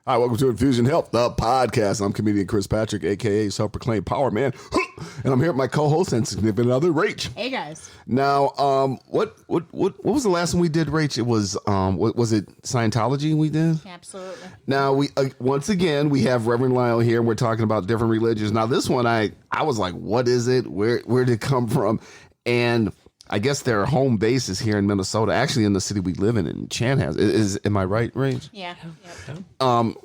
Hi, welcome to Infusion Health, the podcast. I'm comedian Chris Patrick, a.k.a. self-proclaimed power man. And I'm here with my co-host and significant other, Rach. Hey, guys. Now, what was the last one we did, Rach? It was, was it Scientology we did? Absolutely. Now, we once again, we have Reverend Lyle here, and we're talking about different religions. Now, this one, I was like, what is it? Where did it come from? And I guess their home base is here in Minnesota, actually in the city we live in Chanhassen. Am I right, Rach? Yeah. And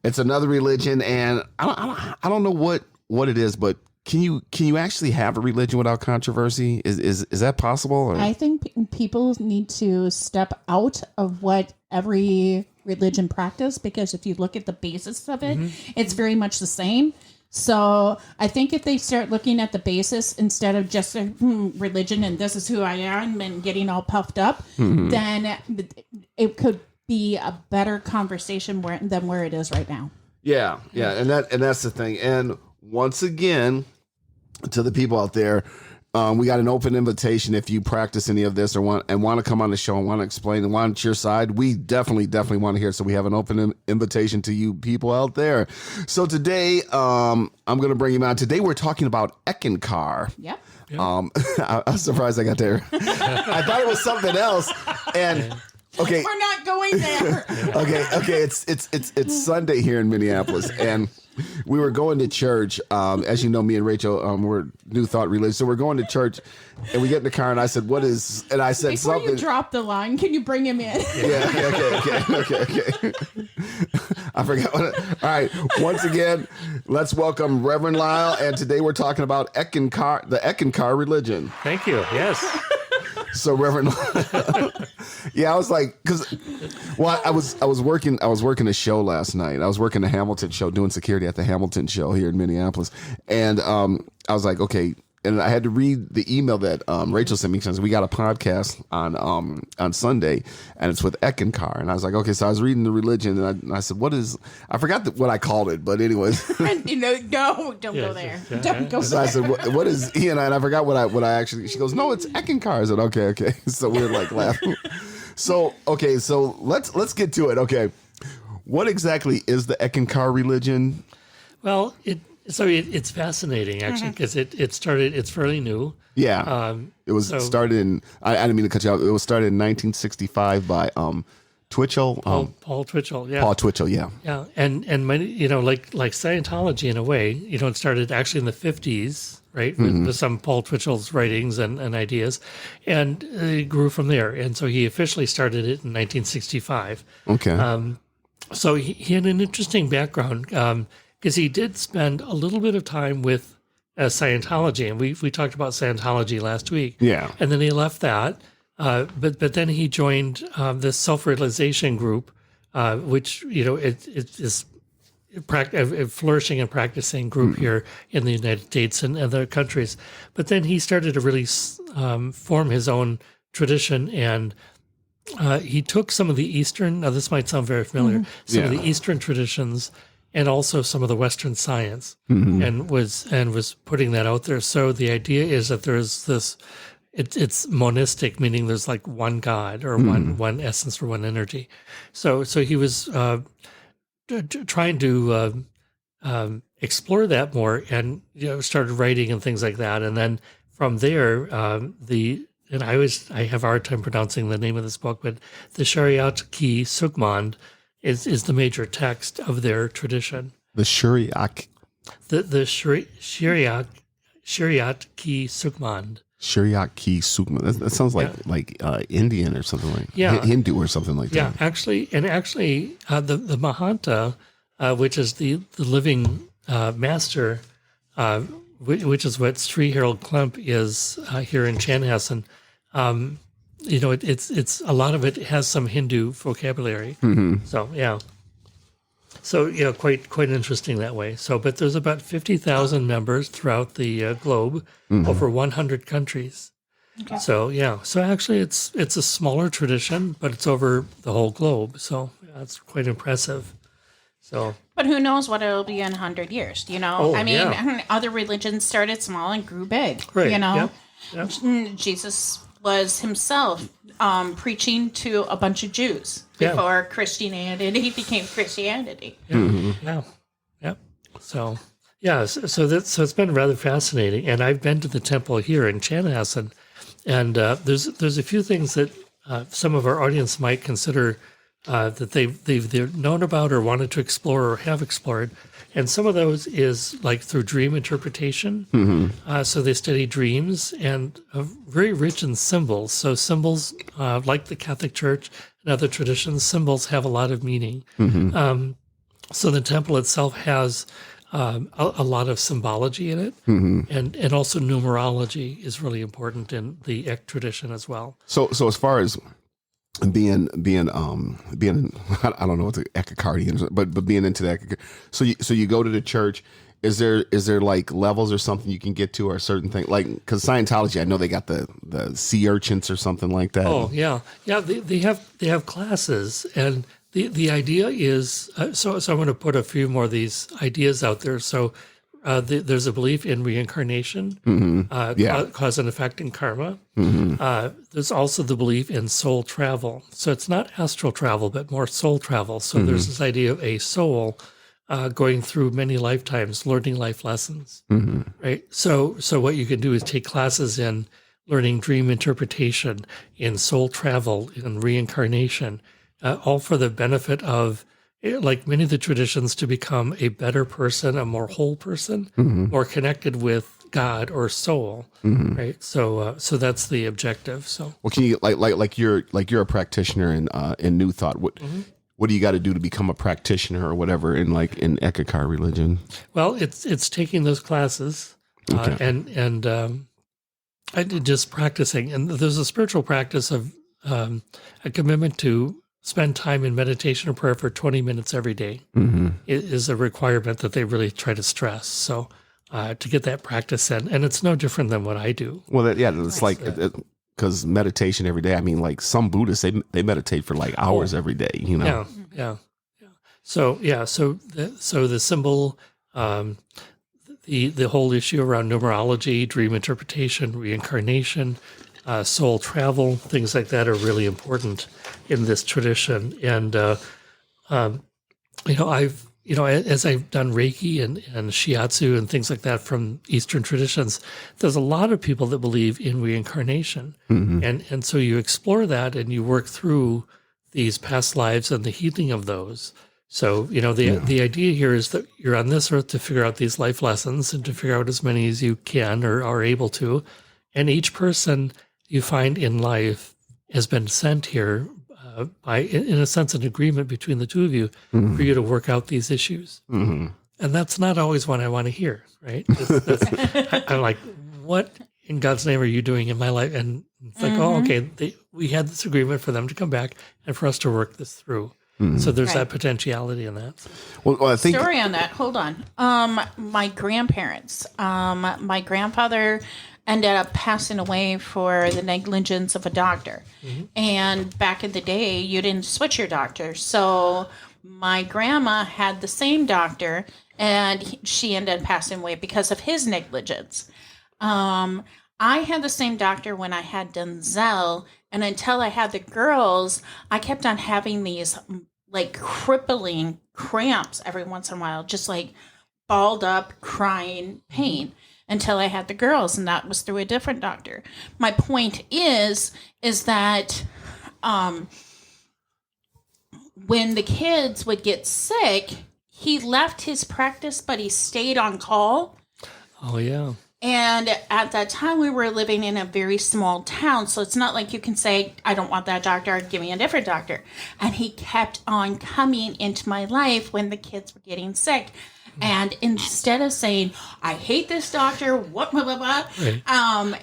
it's another religion, and I don't know what it is, but can you actually have a religion without controversy? Is that possible? Or? I think people need to step out of what every religion practice, because if you look at the basis of it, it's very much the same. So I think if they start looking at the basis instead of just religion and this is who I am and getting all puffed up, then it could be a better conversation than where it is right now. Yeah, and that's the thing. And once again, to the people out there, we got an open invitation. If you practice any of this or want to come on the show and want to explain and want your side, we definitely want to hear it. So we have an open invitation to you people out there. So today, I'm going to bring you on. Today we're talking about Eckanbar. Yep. I was surprised I got there. I thought it was something else. And okay, we're not going there. okay. It's Sunday here in Minneapolis, and we were going to church. As you know, me and Rachel, we're New Thought religious, so we're going to church, and we get in the car, and I said, "What is?" And I said Before something. You drop the line. Can you bring him in? Okay. I forgot. All right. Once again, let's welcome Reverend Lyle, and today we're talking about Eckanbar, the Eckanbar religion. Thank you. Yes. So Reverend, yeah, I was like, I was working a show last night. I was working the Hamilton show, doing security at the Hamilton show here in Minneapolis, and I was like, okay. And I had to read the email that Rachel sent me because we got a podcast on Sunday, and it's with Eckanbar. And I was like, okay. So I was reading the religion, and I said, what is? I forgot what I called it, but anyways. Don't go there. Don't go So there. I said, what is? And I forgot what I actually. She goes, no, it's Eckanbar. I said, okay. So we were like laughing. So okay, so let's get to it. Okay, what exactly is the Eckanbar religion? Well, it's fascinating actually because it's fairly new. Yeah, it was started in. I didn't mean to cut you off. It was started in 1965 by Twitchell. Paul Twitchell. Yeah. Paul Twitchell. Yeah. Yeah, and many, like Scientology in a way, it started actually in the 50s, right, with some Paul Twitchell's writings and ideas, and it grew from there. And so he officially started it in 1965. Okay. So he had an interesting background. Because he did spend a little bit of time with Scientology, and we talked about Scientology last week. Yeah, and then he left that, but then he joined this self-realization group, which it is a flourishing and practicing group here in the United States and other countries. But then he started to really form his own tradition, and he took some of the Eastern. Now this might sound very familiar. Some of the Eastern traditions. And also some of the Western science, and was putting that out there. So the idea is that there's this, it's monistic, meaning there's like one God or one essence or one energy. So he was trying to explore that more, and started writing and things like that. And then from there, and I have a hard time pronouncing the name of this book, but the Shariat Ki Sukmand is the major text of their tradition. The Shariat. The Shariat Ki Sukmand. Shariat Ki Sukmand. That sounds like Indian or something like Hindu or something like that. Yeah, actually, the Mahanta, which is the living master, which is what Sri Harold Klemp is here in Chanhassen. It's a lot of it has some Hindu vocabulary. So yeah. So quite interesting that way. So, but there's about 50,000 members throughout the globe, over 100 countries. Okay. So yeah. So actually, it's a smaller tradition, but it's over the whole globe. So that's quite impressive. So. But who knows what it'll be in 100 years? Other religions started small and grew big. Right. Yep. Jesus was himself preaching to a bunch of Jews before Christianity became Christianity. Yeah. Yep. So so it's been rather fascinating, and I've been to the temple here in Chanhassen, and there's a few things that some of our audience might consider that they've known about or wanted to explore or have explored. And some of those is like through dream interpretation. So they study dreams and very rich in symbols. So symbols, like the Catholic Church and other traditions, symbols have a lot of meaning. So the temple itself has a lot of symbology in it, and also numerology is really important in the Ek tradition as well. So as far as being I don't know what the eckacardian is, but being into that, so you go to the church. Is there like levels or something you can get to, or a certain thing, like, because Scientology, I know they got the sea urchins or something like that. Oh yeah. They have classes, and the idea is so I'm going to put a few more of these ideas out there. So there's a belief in reincarnation, cause and effect, and karma. There's also the belief in soul travel. So it's not astral travel, but more soul travel. So there's this idea of a soul going through many lifetimes, learning life lessons, right? So what you can do is take classes in learning dream interpretation, in soul travel, in reincarnation, all for the benefit of, like many of the traditions, to become a better person, a more whole person, more connected with God or soul, right? So that's the objective. So, well, can you like you're a practitioner in New Thought? What do you got to do to become a practitioner or whatever in Eckankar religion? Well, it's taking those classes and I did just practicing, and there's a spiritual practice of a commitment to spend time in meditation or prayer for 20 minutes every day. It is a requirement that they really try to stress. So to get that practice in, and it's no different than what I do. Well, it's like, because meditation every day, I mean, like some Buddhists, they meditate for like hours every day, you know? Yeah. So the symbol, the whole issue around numerology, dream interpretation, reincarnation, soul travel, things like that are really important in this tradition. And as I've done Reiki and Shiatsu and things like that from Eastern traditions, there's a lot of people that believe in reincarnation, and so you explore that and you work through these past lives and the healing of those. So, the idea here is that you're on this earth to figure out these life lessons and to figure out as many as you can or are able to. And each person you find in life has been sent here by, in a sense, an agreement between the two of you for you to work out these issues. And that's not always what I want to hear, right? I'm like, what in God's name are you doing in my life? And it's like, oh, okay, we had this agreement for them to come back and for us to work this through. So there's that potentiality in that. Well, I think Story on that. Hold on. My grandparents. My grandfather ended up passing away for the negligence of a doctor. And back in the day, you didn't switch your doctor. So my grandma had the same doctor, and she ended up passing away because of his negligence. I had the same doctor when I had Denzel, and until I had the girls, I kept on having these like crippling cramps every once in a while, just like balled up, crying pain, until I had the girls, and that was through a different doctor. My point is that when the kids would get sick, he left his practice, but he stayed on call. Oh, yeah. And at that time, we were living in a very small town, so it's not like you can say, I don't want that doctor, give me a different doctor. And he kept on coming into my life when the kids were getting sick. And instead of saying, I hate this doctor, what, blah, blah, blah, right.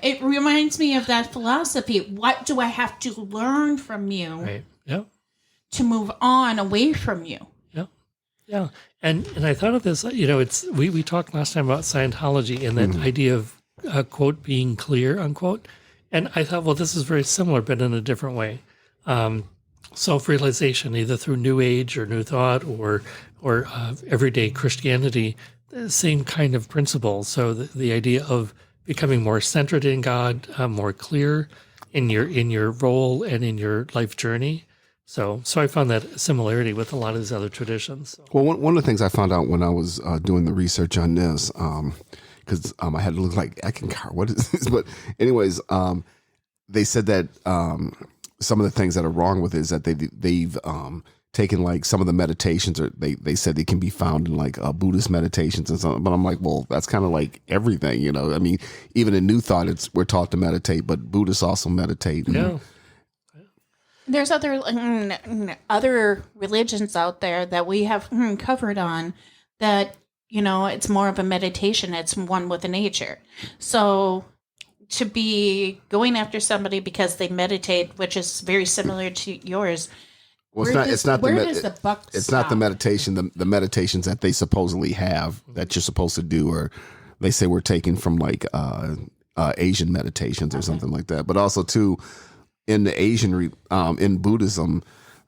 It reminds me of that philosophy. What do I have to learn from you Right. Yeah. to move on away from you? Yeah. And I thought of this, it's we talked last time about Scientology and that idea of quote being clear, unquote. And I thought, well, this is very similar, but in a different way. Self-realization, either through New Age or New Thought or everyday Christianity, the same kind of principle. So the idea of becoming more centered in God, more clear, in your role and in your life journey. So I found that similarity with a lot of these other traditions. So. Well, one of the things I found out when I was doing the research on this, because I had to look like Eckanbar, what is this? But anyways, they said that some of the things that are wrong with it is that they've taken like some of the meditations, or they said they can be found in like Buddhist meditations and something. But I'm like, well, that's kind of like everything, you know. I mean, even in New Thought, we're taught to meditate, but Buddhists also meditate. Yeah. There's other religions out there that we have covered on that, you know, it's more of a meditation. It's one with nature. So to be going after somebody because they meditate, which is very similar to yours. Well, it's not the meditation. The meditations that they supposedly have that you're supposed to do, or they say were taken from like Asian meditations or something like that. But also too, in the Asian, in Buddhism,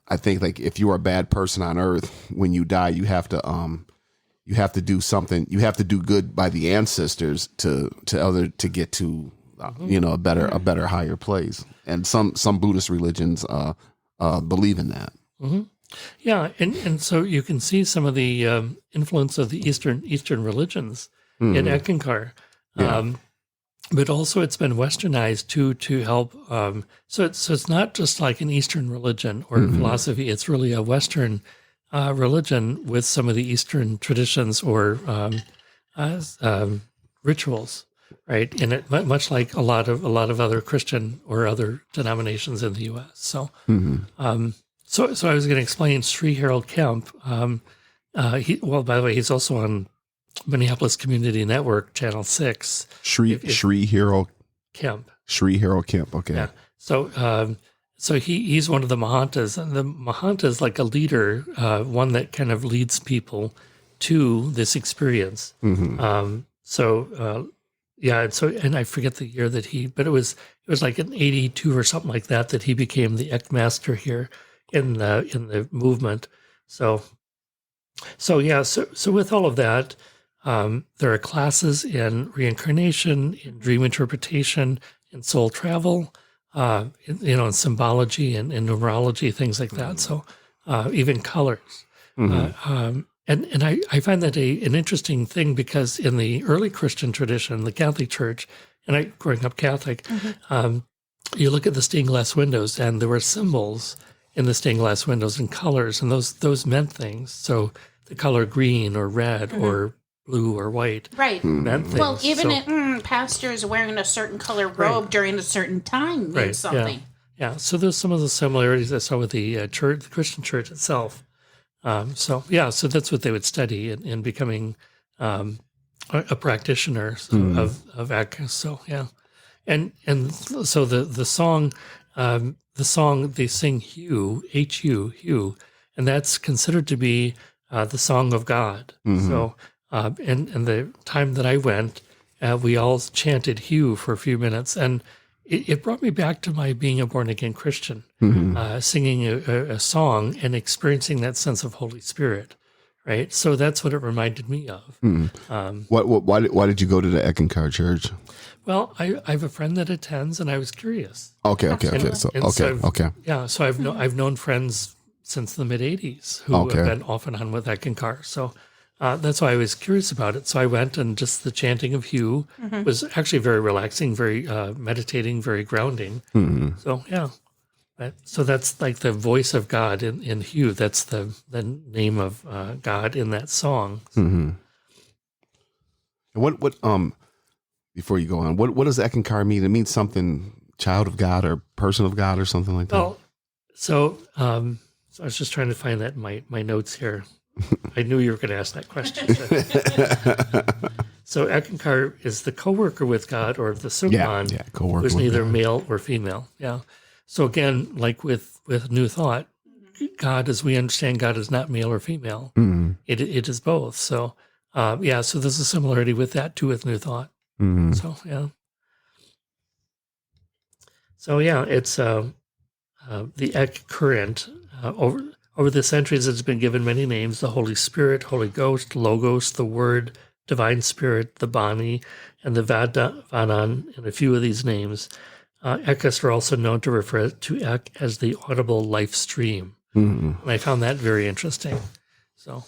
I think like if you are a bad person on earth, when you die, you have to do something. You have to do good by the ancestors to get to you know, a better higher place. And some Buddhist religions believe in that. Mm-hmm. Yeah, and so you can see some of the influence of the Eastern religions in Eckanbar. Yeah. But also it's been westernized to help. So it's not just like an Eastern religion or philosophy. It's really a Western religion with some of the Eastern traditions or rituals, right? In it, much like a lot of other Christian or other denominations in the U.S. So, so I was going to explain Sri Harold Kemp. By the way, he's also on Minneapolis Community Network, Channel 6. Sri Harold Kemp. Sri Harold Kemp, okay. Yeah. So he's one of the Mahantas, and the Mahanta is like a leader, one that kind of leads people to this experience. And I forget the year that but it was like in 82 or something like that he became the Ek Master here in the movement. So with all of that, there are classes in reincarnation, in dream interpretation, in soul travel, in symbology and numerology, things like that. So even colors. And I find that an interesting thing because in the early Christian tradition, the Catholic Church, and I growing up Catholic, you look at the stained glass windows and there were symbols in the stained glass windows and colors, and those meant things. So the color green or red or blue or white. Right. Meant things. Well, even pastors wearing a certain color robe during a certain time means something. Yeah. So there's some of the similarities I saw with the church, the Christian church itself. So that's what they would study in becoming a practitioner of Ek. So yeah, and so the song they sing Hugh, Hugh, and that's considered to be the song of God. So and the time that I went, we all chanted Hugh for a few minutes, and it brought me back to my being a born-again Christian, singing a song and experiencing that sense of Holy Spirit, right? So that's what it reminded me of. Why did you go to the Eckanbar Church? Well, I have a friend that attends, and I was curious. Okay. So I've known friends since the mid-'80s who have been off and on with Eckanbar. So that's why I was curious about it. So I went, and just the chanting of Hugh was actually very relaxing, very meditating, very grounding. So yeah, so that's like the voice of God in Hugh. That's the name of God in that song. And what before you go on, what does Eckanbar mean? It means something, child of God or person of God or something like that. Well, so I was just trying to find that in my notes here. I knew you were going to ask that question. So Eckanbar is the co-worker with God, or the Sukman, who's neither male or female. Yeah. So again, like with New Thought, God, as we understand God, is not male or female. It is both. So so there's a similarity with that too with New Thought. So yeah. So yeah, it's the Ek current over the centuries. It's been given many names: the Holy Spirit, Holy Ghost, Logos, the Word, Divine Spirit, the Bani, and the Vadan, and a few of these names. Eckists are also known to refer to Eck as the audible life stream. Mm-hmm. And I found that very interesting. So,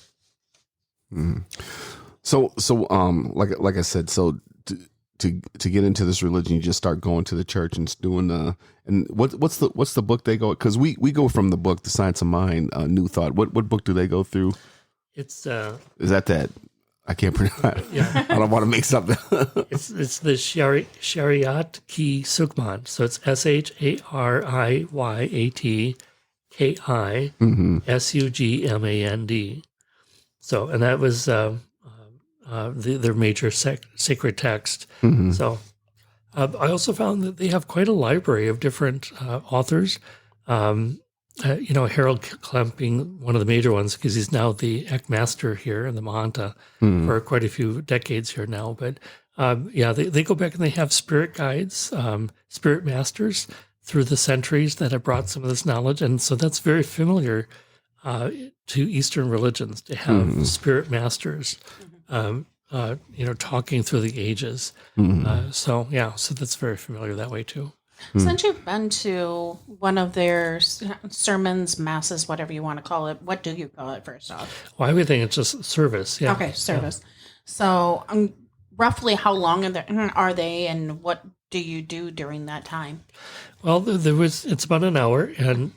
like I said, so to get into this religion, you just start going to the church and doing and what's the book they go? Because we go from the book, The Science of Mind, New Thought. What book do they go through? it's Is that? I can't pronounce. Yeah. I don't want to make something. it's the Shariat Ki Sukman. So it's SHARIYATKI So, and that was their major sacred text. Mm-hmm. So, I also found that they have quite a library of different authors. Harold Klemp being one of the major ones because he's now the Eckmaster here in the Mahanta for quite a few decades here now. But they go back and they have spirit guides, spirit masters through the centuries that have brought some of this knowledge. And so that's very familiar to Eastern religions to have spirit masters, talking through the ages. So that's very familiar that way too. Since you've been to one of their sermons, masses, whatever you want to call it, what do you call it first off? Well, I would think it's just service. Yeah. Okay, service. So roughly how long are they and what do you do during that time? Well, it's about an hour. And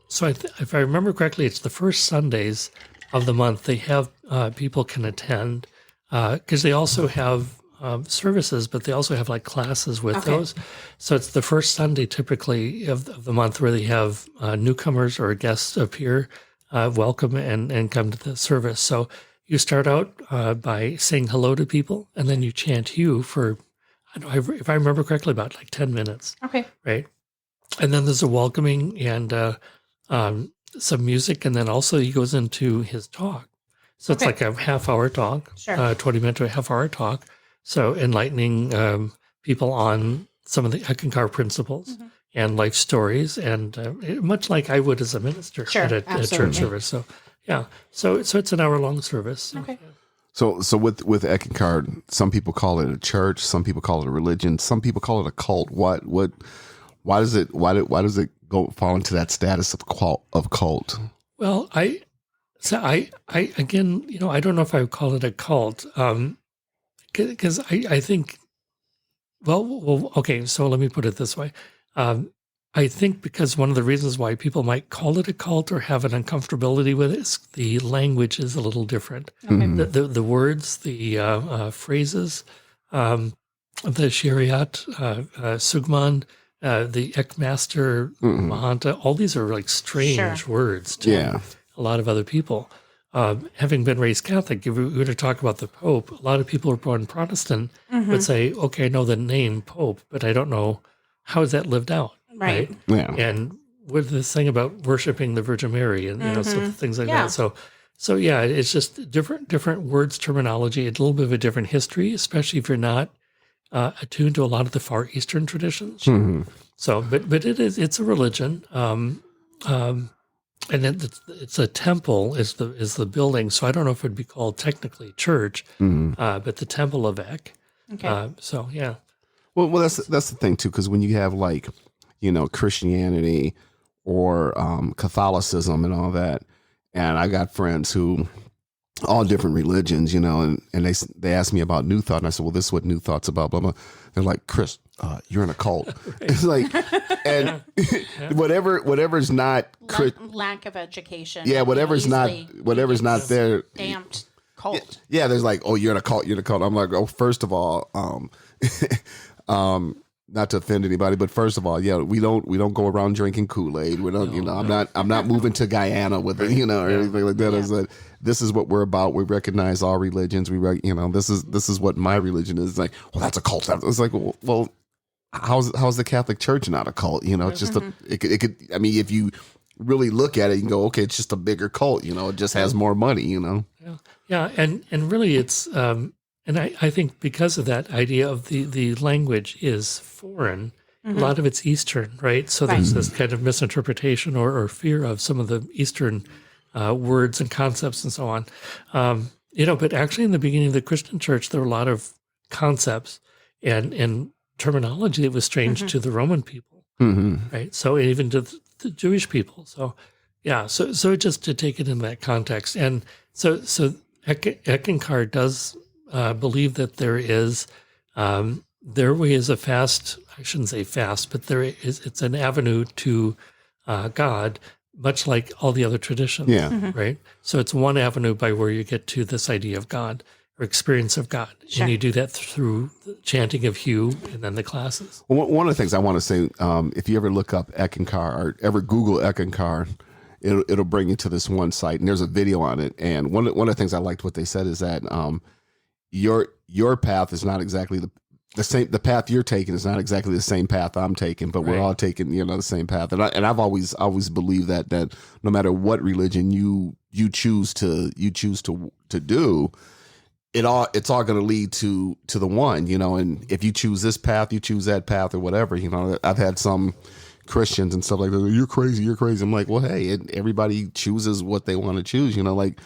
so if I remember correctly, it's the first Sundays of the month they have people can attend because they also have services, but they also have like classes with those. So it's the first Sunday typically of the month where they have newcomers or guests appear, welcome and come to the service. So you start out by saying hello to people, and then you chant "you" for, if I remember correctly, about like 10 minutes. Okay. Right. And then there's a welcoming and some music, and then also he goes into his talk. So it's like a half-hour talk, 20-minute to a half-hour talk. So enlightening people on some of the Eckanbar principles and life stories, and much like I would as a minister at a church service. So so it's an hour-long service. So, Okay. So with Eckanbar, some people call it a church, some people call it a religion, some people call it a cult. Why does it go fall into that status of cult? Well, I again, I don't know if I would call it a cult. Because I think, well, okay, so let me put it this way. I think because one of the reasons why people might call it a cult or have an uncomfortability with it is the language is a little different. The words, the phrases, the Shariat, Sugman, the Eckmaster, Mahanta, all these are like strange words to a lot of other people. Having been raised Catholic, if we were to talk about the Pope, a lot of people who are born Protestant would say, okay, I know the name Pope, but I don't know how is that lived out. Right. Yeah. And with this thing about worshiping the Virgin Mary and, so things like that. So it's just different words, terminology, a little bit of a different history, especially if you're not attuned to a lot of the Far Eastern traditions. So, but it's a religion. And it's a temple is the building. So I don't know if it'd be called technically church, but the Temple of Eck. Okay. Well, that's the thing too, because when you have like, Christianity or Catholicism and all that, and I got friends who all different religions, and they asked me about New Thought, and I said, well, this is what New Thought's about, blah blah. They're like, Chris, you're in a cult. It's like, and whatever's not lack of education. Yeah, whatever's not there. Damped cult. Yeah, there's like, oh, you're in a cult. You're in a cult. I'm like, oh, first of all, not to offend anybody, but first of all, we don't go around drinking Kool-Aid. We don't, I'm not moving to Guyana with it, or anything like that. Is that this is what we're about. We recognize all religions. This is what my religion is. Like, well, that's a cult. It's like, well, how's the Catholic Church not a cult? It's just it could. I mean, if you really look at it, you can go, okay, it's just a bigger cult. It just has more money. Yeah, and really, it's. And I think because of that idea of the language is foreign, a lot of it's Eastern, right? So there's this kind of misinterpretation or fear of some of the Eastern words and concepts and so on. But actually in the beginning of the Christian church, there were a lot of concepts and terminology that was strange to the Roman people, right? So even to the Jewish people. So yeah, so just to take it in that context, and so Eckankar does believe that their way is a fast. I shouldn't say fast, but it's an avenue to God, much like all the other traditions. Yeah. Right. So it's one avenue by where you get to this idea of God or experience of God, and you do that through the chanting of Hugh and then the classes. Well, one of the things I want to say, if you ever look up Eckankar or ever Google Eckankar, it'll bring you to this one site, and there's a video on it. And one of the things I liked what they said is that your path is not exactly the same. The path you're taking is not exactly the same path I'm taking, but we're all taking the same path. And I've always believed that no matter what religion you choose to do, it's all going to lead to the one, and if you choose this path, you choose that path or whatever, I've had some Christians and stuff like that. You're crazy. I'm like, well, hey, everybody chooses what they want to choose. Like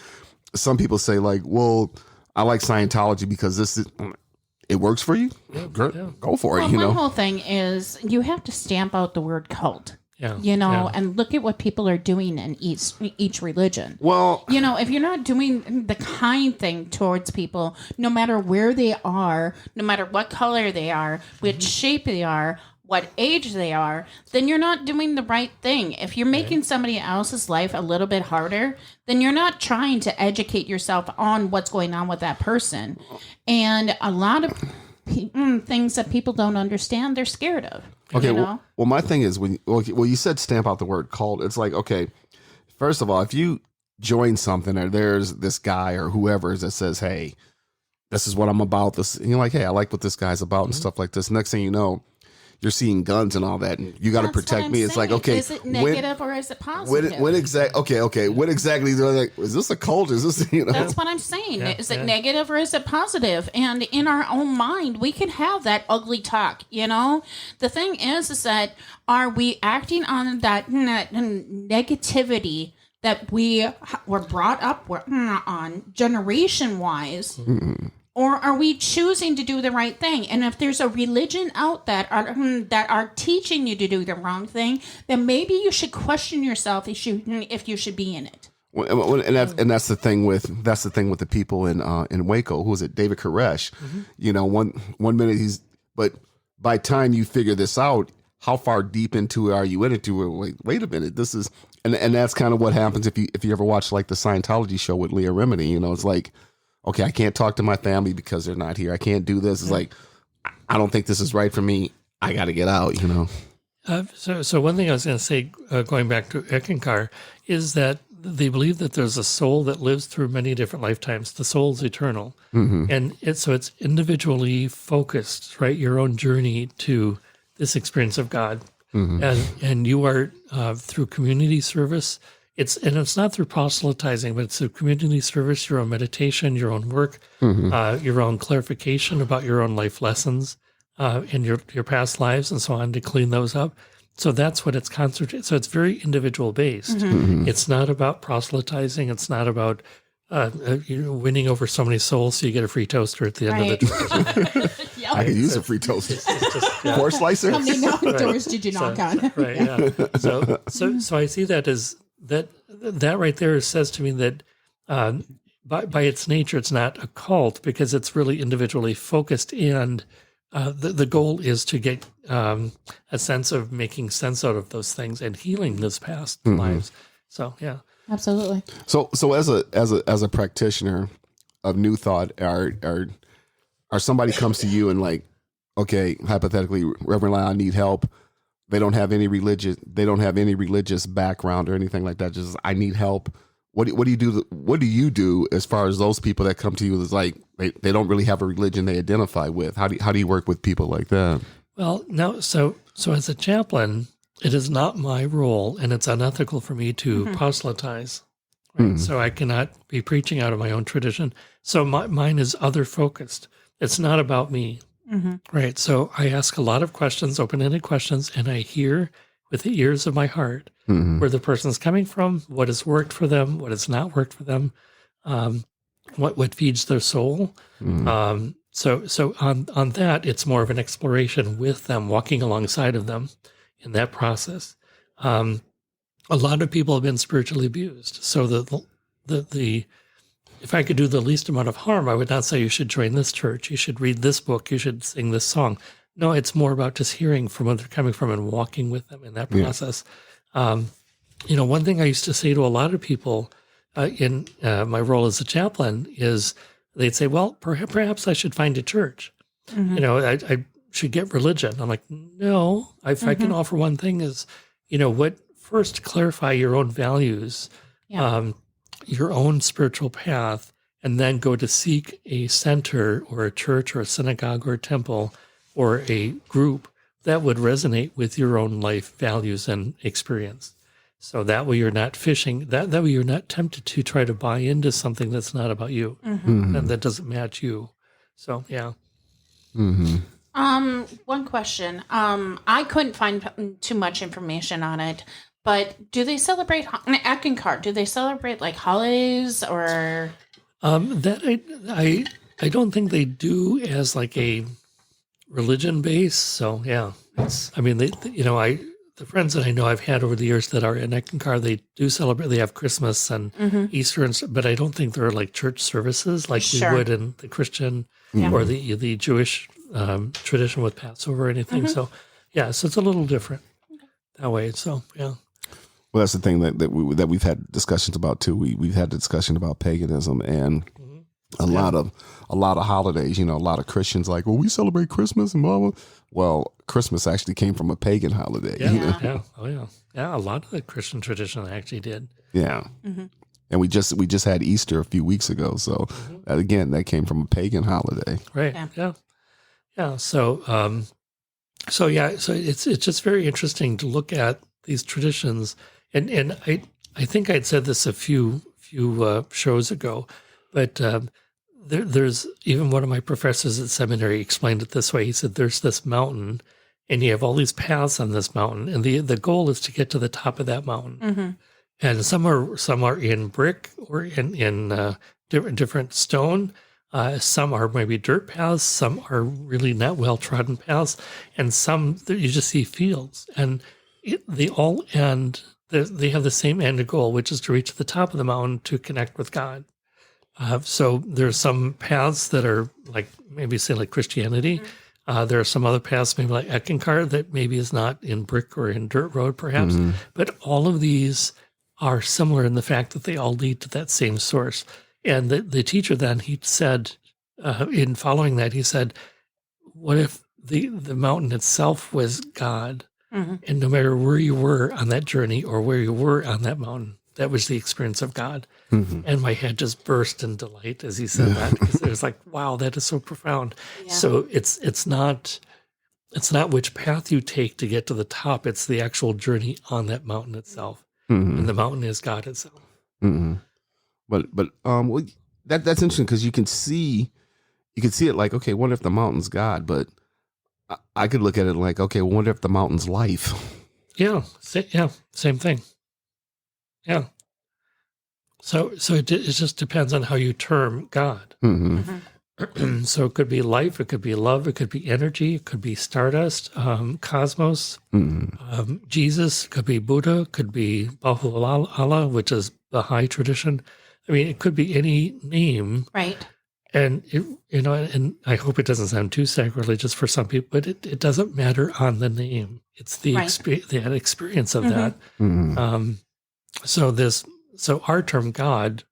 some people say like, well, I like Scientology because it works for you. Go for it. One whole thing is you have to stamp out the word cult. And look at what people are doing in each religion. Well, if you're not doing the kind thing towards people, no matter where they are, no matter what color they are, which shape they are, what age they are, then you're not doing the right thing. If you're making somebody else's life a little bit harder, then you're not trying to educate yourself on what's going on with that person. And a lot of things that people don't understand, they're scared of. Okay, well, my thing is when you said stamp out the word cult, it's like, okay, first of all, if you join something or there's this guy or whoever that says, hey, this is what I'm about, this, and you're like, hey, I like what this guy's about and stuff like this. Next thing you know, you're seeing guns and all that, and you got to protect me. It's like, okay, is it negative or is it positive? When exactly? They're like, is this a cult? Is this That's what I'm saying. Is it negative or is it positive? And in our own mind, we can have that ugly talk. The thing is that are we acting on that negativity that we were brought up on generation wise? Or are we choosing to do the right thing? And if there's a religion out that are teaching you to do the wrong thing, then maybe you should question yourself if you should be in it. And that's the thing with the people in Waco. Who was it? David Koresh. One minute but by the time you figure this out, how far deep into it are you in it? Wait a minute, this is and that's kind of what happens if you ever watch like the Scientology show with Leah Remini. It's like, okay, I can't talk to my family because they're not here. I can't do this. It's like, I don't think this is right for me. I got to get out, So one thing I was going to say, going back to Eckankar, is that they believe that there's a soul that lives through many different lifetimes. The soul's eternal. And it's individually focused, right? Your own journey to this experience of God. And you are, through community service, it's not through proselytizing, but it's through community service, your own meditation, your own work, your own clarification about your own life lessons in your past lives and so on to clean those up. So that's what it's concentrated. So it's very individual based. It's not about proselytizing. It's not about winning over so many souls so you get a free toaster at the end of the trip. I could use a free toaster. Four slicer. How many doors did you knock on? Right. Yeah. So I see that as that right there says to me that by its nature, it's not a cult because it's really individually focused, and the goal is to get a sense of making sense out of those things and healing those past lives. So yeah, absolutely. So as a practitioner of New Thought, or somebody comes to you and like, okay, hypothetically, Reverend Lyle, I need help. They don't have any religious background or anything like that. Just I need help. What do you do? What do you do as far as those people that come to you? Is like they don't really have a religion they identify with. How do you work with people like that? Well, no. So as a chaplain, it is not my role, and it's unethical for me to proselytize. Right? So I cannot be preaching out of my own tradition. So mine is other focused. It's not about me. Right. So I ask a lot of questions, open-ended questions, and I hear with the ears of my heart where the person's coming from, what has worked for them, what has not worked for them, what feeds their soul. So on that, it's more of an exploration with them, walking alongside of them in that process. A lot of people have been spiritually abused. So the if I could do the least amount of harm, I would not say you should join this church, you should read this book, you should sing this song. No, it's more about just hearing from where they're coming from and walking with them in that process. One thing I used to say to a lot of people in my role as a chaplain is they'd say, well, perhaps I should find a church. I should get religion. I'm like, no, if I can offer one thing is, first clarify your own values, your own spiritual path, and then go to seek a center or a church or a synagogue or a temple or a group that would resonate with your own life values and experience. So that way you're not fishing, that way you're not tempted to try to buy into something that's not about you and that doesn't match you. So, yeah. One question. I couldn't find too much information on it, but do they celebrate Eckanbar? Do they celebrate like holidays or? That I don't think they do as like a religion base. So yeah, the friends that I know I've had over the years that are in Eckanbar, they do celebrate. They have Christmas and Easter, but I don't think there are like church services like we would in the Christian or the Jewish tradition with Passover or anything. So yeah, so it's a little different that way. So yeah. Well, that's the thing that we've had discussions about too. We've had the discussion about paganism and a lot of holidays. A lot of Christians like, well, we celebrate Christmas and blah blah. Well, Christmas actually came from a pagan holiday. Yeah. Oh yeah. Yeah. A lot of the Christian tradition actually did. Yeah. And we just had Easter a few weeks ago. So that came from a pagan holiday. Right. Yeah. So it's just very interesting to look at these traditions. And I think I'd said this a few shows ago, but there's even one of my professors at seminary explained it this way. He said, there's this mountain and you have all these paths on this mountain. And the goal is to get to the top of that mountain. And some are in brick or in different stone. Some are maybe dirt paths. Some are really not well-trodden paths. And some you just see fields. And they all end, they have the same end goal, which is to reach the top of the mountain to connect with God. So there's some paths that are like, maybe say like Christianity. There are some other paths, maybe like Eckanbar, that maybe is not in brick or in dirt road, perhaps. But all of these are similar in the fact that they all lead to that same source. And the teacher then, he said, in following that, he said, what if the mountain itself was God? And no matter where you were on that journey or where you were on that mountain, that was the experience of God. And my head just burst in delight as he said that, because it was like, wow, that is so profound. So it's not which path you take to get to the top. It's the actual journey on that mountain itself. And the mountain is God itself. But that's interesting because you can see it like, okay, what if the mountain's God? But I could look at it like, okay, what if the mountain's life? Yeah, same thing. Yeah. So it just depends on how you term God. So it could be life, it could be love, it could be energy, it could be stardust, cosmos, Jesus, could be Buddha, could be Baha'u'llah, which is Baha'i tradition. I mean, it could be any name. Right. And, and I hope it doesn't sound too sacrilegious for some people, but it doesn't matter on the name. It's the the experience of that. So our term God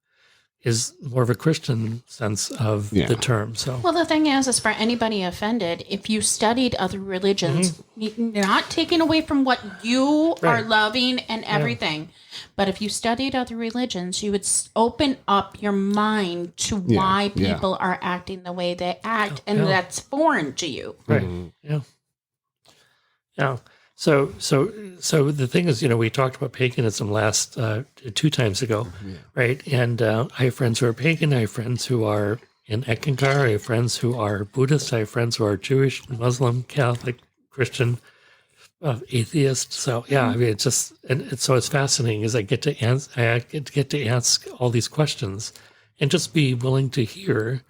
is more of a Christian sense of the term. So, well, the thing is for anybody offended, if you studied other religions, you're not taking away from what you are loving and everything. But if you studied other religions, you would open up your mind to why people are acting the way they act, and that's foreign to you. Right. Yeah. So the thing is, we talked about paganism last 2 times ago, right? And I have friends who are pagan. I have friends who are in Eckanbar. I have friends who are Buddhist. I have friends who are Jewish, Muslim, Catholic, Christian, atheist. So yeah, I mean, it's just, and so it's fascinating as I get to ask all these questions and just be willing to hear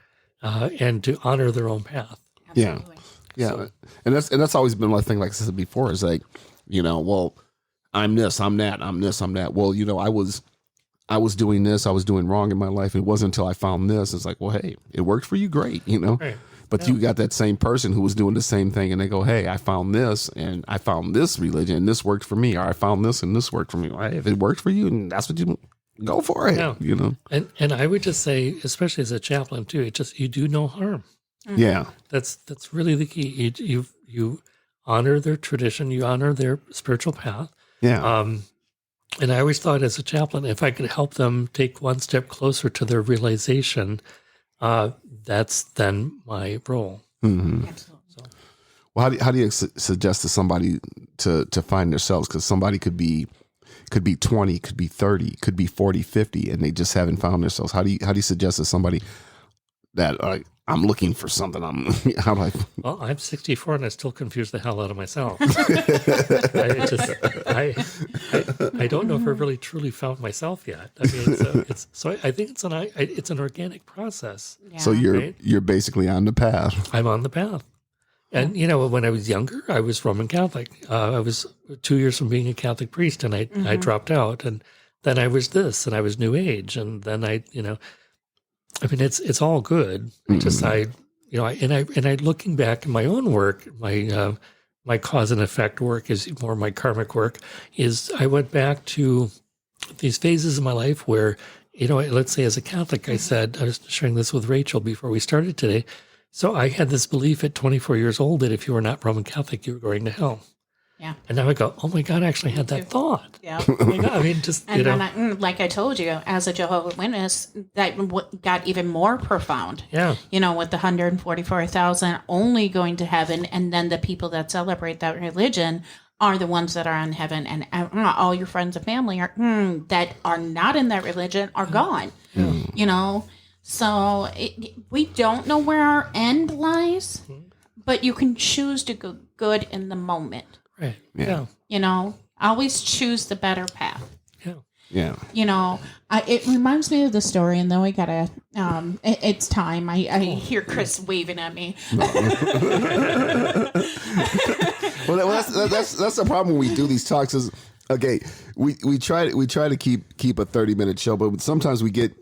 and to honor their own path. Absolutely. Yeah. And that's always been my thing, like I said before, is like, well, I'm this, I'm that, I'm this, I'm that. Well, I was doing this, I was doing wrong in my life. It wasn't until I found this. It's like, well, hey, it worked for you, great, Right. But you got that same person who was doing the same thing, and they go, hey, I found this, and I found this religion, and this worked for me, or I found this, and this worked for me. Well, hey, if it worked for you, and that's what you go for it, Yeah. And I would just say, especially as a chaplain too, you do no harm. Yeah. That's really the key. You honor their tradition, you honor their spiritual path. Yeah. And I always thought as a chaplain, if I could help them take one step closer to their realization, that's then my role. Mm-hmm. Absolutely. So, Well, how do you suggest to somebody to find themselves? Because somebody could be 20, could be 30, could be 40, 50, and they just haven't found themselves. How do you suggest to somebody that I'm looking for something? well, I'm 64 and I still confuse the hell out of myself. I don't know if I've really truly found myself yet. I mean, I think it's an organic process. Yeah. So you're basically on the path. I'm on the path. And, when I was younger, I was Roman Catholic. I was 2 years from being a Catholic priest, and I dropped out. And then I was this, and I was New Age. And then I mean, it's all good. Just looking back in my own work, my cause and effect work is more my karmic work, is I went back to these phases of my life where, let's say as a Catholic, I said, I was sharing this with Rachel before we started today. So I had this belief at 24 years old that if you were not Roman Catholic, you were going to hell. Yeah. And now I go, oh my God, I actually had that thought. Yeah. Oh my God, I mean, just, And then, like I told you, as a Jehovah's Witness, that got even more profound. Yeah. With the 144,000 only going to heaven, and then the people that celebrate that religion are the ones that are in heaven, and all your friends and family that are not in that religion are gone. So we don't know where our end lies, but you can choose to go good in the moment. Right. Yeah. Always choose the better path. Yeah. Yeah. It reminds me of the story, and then we gotta. It's time. I hear Chris waving at me. Well, that's the problem when we do these talks. Is okay. We try to keep a 30-minute show, but sometimes we get.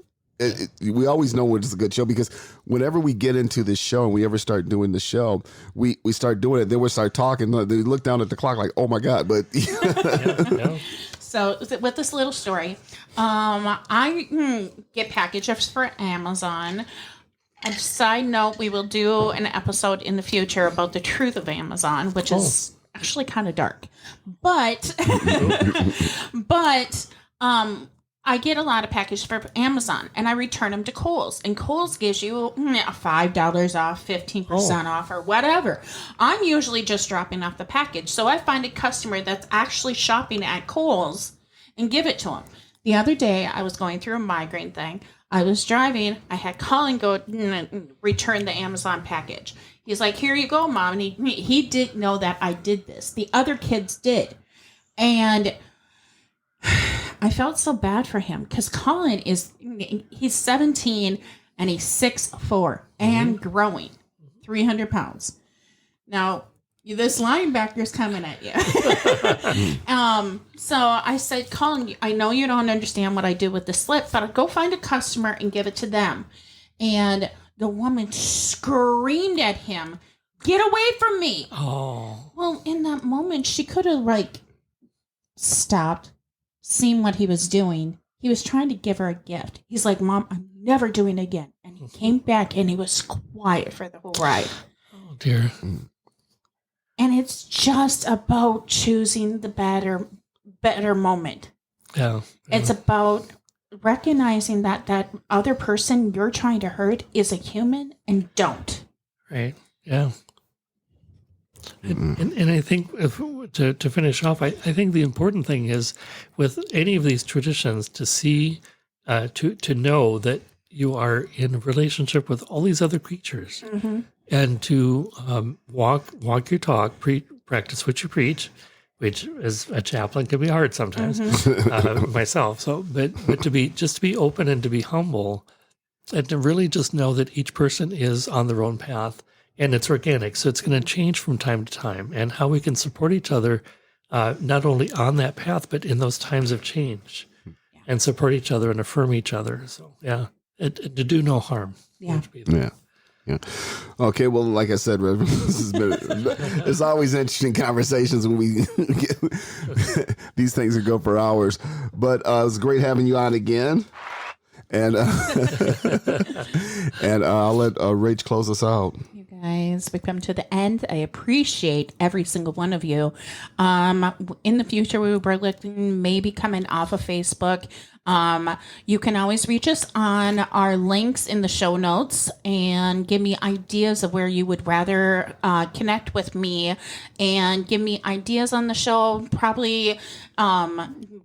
We always know when it's a good show, because whenever we get into this show and we ever start doing the show, we start doing it. Then we start talking. They look down at the clock like, oh my God! But Yeah. So with this little story, I get packages for Amazon. A side note, we will do an episode in the future about the truth of Amazon, which is actually kind of dark. But I get a lot of packages for Amazon, and I return them to Kohl's. And Kohl's gives you $5 off, 15% off, or whatever. I'm usually just dropping off the package. So I find a customer that's actually shopping at Kohl's and give it to them. The other day, I was going through a migraine thing. I was driving. I had Colin go return the Amazon package. He's like, here you go, Mom. And he didn't know that I did this. The other kids did. And I felt so bad for him, because Colin he's 17 and he's 6'4" and growing 300 pounds. Now, this linebacker's coming at you. So I said, Colin, I know you don't understand what I do with the slip, but I'll go find a customer and give it to them. And the woman screamed at him, get away from me. Oh. Well, in that moment, she could have stopped, seen what he was doing. He was trying to give her a gift. He's like, Mom, I'm never doing it again. And he came back and he was quiet for the whole ride. Oh, dear. And it's just about choosing the better moment. Yeah. It's about recognizing that other person you're trying to hurt is a human, and don't. Right. Yeah. And I think to finish off, I think the important thing is with any of these traditions to see, to know that you are in a relationship with all these other creatures, and to walk your talk, practice what you preach, which as a chaplain can be hard sometimes, myself. So, but to be open and to be humble, and to really just know that each person is on their own path and it's organic. So it's going to change from time to time, and how we can support each other, not only on that path, but in those times of change, and support each other and affirm each other. So, to do no harm. Yeah. Yeah. Okay. Well, like I said, Reverend, it's always interesting conversations when we get these things that go for hours. But it was great having you on again. And and I'll let Rach close us out. You guys, we've come to the end. I appreciate every single one of you. In the future, we were looking maybe coming off of Facebook. You can always reach us on our links in the show notes and give me ideas of where you would rather connect with me, and give me ideas on the show. Probably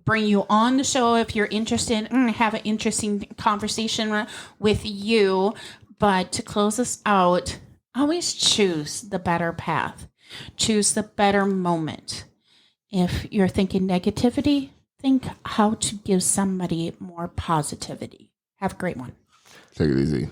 bring you on the show if you're interested and have an interesting conversation with you. But to close us out, always choose the better path. Choose the better moment. If you're thinking negativity, think how to give somebody more positivity. Have a great one. Take it easy.